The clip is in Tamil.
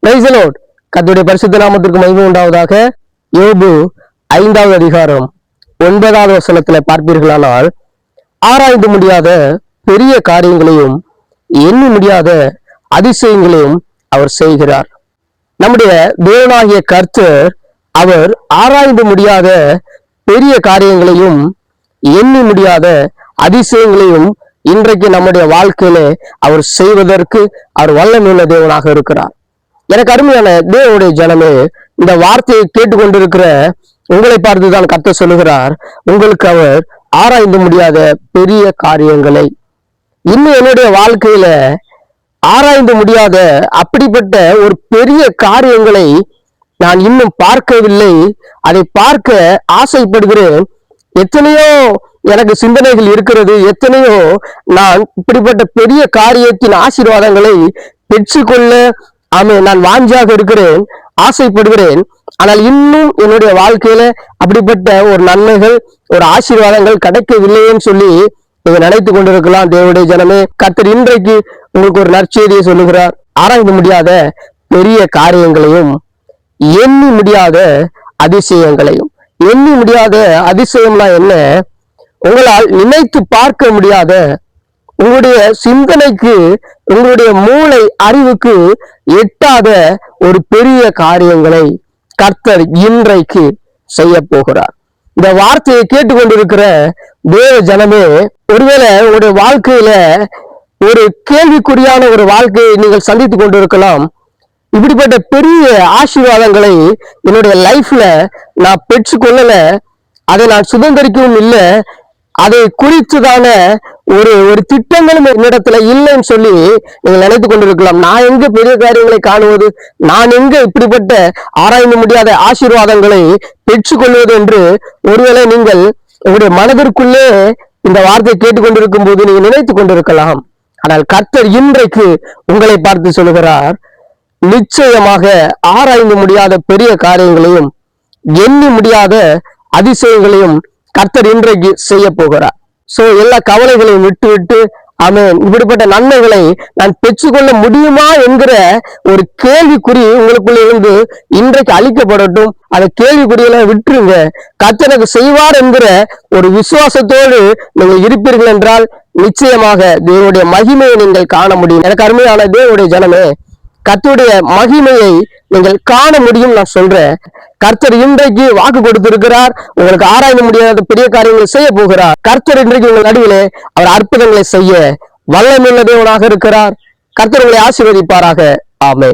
Praise the Lord. கர்த்தருடைய பரிசுத்த நாமத்திற்கு மகிமை உண்டாவதாக. யோபு 5வது அதிகாரம் 9வது வசனத்துல பார்ப்பீர்களானால், ஆராய்ந்து முடியாத பெரிய காரியங்களையும் எண்ணி முடியாத அதிசயங்களையும் அவர் செய்கிறார். நம்முடைய தேவனாகிய கர்த்தர் அவர் ஆராய்ந்து முடியாத பெரிய காரியங்களையும் எண்ணி முடியாத அதிசயங்களையும் இன்றைக்கு நம்முடைய வாழ்க்கையில அவர் செய்வதற்கு அவர் வல்லமையுள்ள தேவனாக இருக்கிறார். எனக்கு அருமையான தேவனுடைய ஜனமே, இந்த வார்த்தையை கேட்டுக்கொண்டிருக்கிற உங்களை பார்த்துதான் கர்த்தர் சொல்லுகிறார், உங்களுக்கு அவர் ஆராய்ந்து முடியாத பெரிய காரியங்களை, இன்னும் என்னுடைய வாழ்க்கையில ஆராய்ந்து முடியாத அப்படிப்பட்ட ஒரு பெரிய காரியங்களை நான் இன்னும் பார்க்கவில்லை, அதை பார்க்க ஆசைப்படுகிறேன். எத்தனையோ எனக்கு சிந்தனைகள் இருக்கிறது, எத்தனையோ நான் இப்படிப்பட்ட பெரிய காரியத்தின் ஆசீர்வாதங்களை பெற்றுக்கொள்ள நான் வாஞ்சாக இருக்கிறேன், ஆசைப்படுகிறேன். ஆனால் இன்னும் என்னுடைய வாழ்க்கையில அப்படிப்பட்ட ஒரு நன்மைகள், ஒரு ஆசீர்வாதங்கள் கிடைக்கவில்லைன்னு சொல்லி நீங்க நினைத்து கொண்டிருக்கலாம். தேவனுடைய ஜனமே, கர்த்தர் இன்றைக்கு உங்களுக்கு ஒரு நற்செய்தியை சொல்லுகிறார். ஆராய்ந்து முடியாத பெரிய காரியங்களையும் எண்ணி முடியாத அதிசயங்களையும். எண்ணி முடியாத அதிசயம்னா என்ன? உங்களால் நினைத்து பார்க்க முடியாத, உங்களுடைய சிந்தனைக்கு, உங்களுடைய மூளை அறிவுக்கு எட்டாத ஒரு பெரிய காரியங்களை கர்த்தர் இன்றைக்கு செய்ய போகிறார். இந்த வார்த்தையை கேட்டுக்கொண்டிருக்கிற தேவ ஜனமே, ஒருவேளை உங்களுடைய வாழ்க்கையில ஒரு கேள்விக்குறியான ஒரு வாழ்க்கையை நீங்கள் சந்தித்துக் கொண்டிருக்கலாம். இப்படிப்பட்ட பெரிய ஆசீர்வாதங்களை என்னுடைய லைஃப்ல நான் பெற்றுக்கொள்ளல, அதை நான் சுதந்திரிக்கவும் இல்லை, அதை குறித்துதான ஒரு திட்டங்களும் என்னிடத்துல இல்லைன்னு சொல்லி நீங்க நினைத்து கொண்டிருக்கலாம். நான் எங்க பெரிய காரியங்களை காணுவது, நான் எங்க இப்படிப்பட்ட ஆராய்ந்து முடியாத ஆசீர்வாதங்களை பெற்றுக்கொள்வது என்று ஒருவேளை நீங்கள் உங்களுடைய மனதிற்குள்ளே இந்த வார்த்தையை கேட்டுக்கொண்டிருக்கும் போது நீங்க நினைத்து கொண்டிருக்கலாம். ஆனால் கர்த்தர் இன்றைக்கு உங்களை பார்த்து சொல்லுகிறார், நிச்சயமாக ஆராய்ந்து முடியாத பெரிய காரியங்களையும் எண்ணி முடியாத அதிசயங்களையும் கர்த்தர் இன்றைக்கு செய்ய போகிறார். சோ எல்லா கவலைகளையும் விட்டு ஆமென், இப்படிப்பட்ட நன்மைகளை நான் பெற்றுக்கொள்ள முடியுமா என்கிற ஒரு கேள்விக்குறி உங்களுக்குள்ள இருந்து இன்றைக்கு அழிக்கப்படட்டும். அந்த கேள்விக்குறியில விட்டுருங்க. கர்த்தர் எனக்கு செய்வார் என்கிற ஒரு விசுவாசத்தோடு நீங்கள் இருப்பீர்கள் என்றால் நிச்சயமாக தேவனுடைய மகிமையை நீங்கள் காண முடியும். எனக்கு அருமையான தேவனுடைய ஜனமே, கர்த்தருடைய மகிமையை நீங்கள் காண முடியும். நான் சொல்றேன், கர்த்தர் இன்றைக்கு வாக்கு கொடுத்திருக்கிறார். உங்களுக்கு ஆராய்ந்து முடியாத பெரிய காரியங்களை செய்ய போகிறார். கர்த்தர் இன்றைக்கு உங்கள் நடுவிலே அவர் அற்புதங்களை செய்ய வல்லமையுள்ள தேவனாக இருக்கிறார். கர்த்தர் உங்களை ஆசீர்வதிப்பாராக. ஆமென்.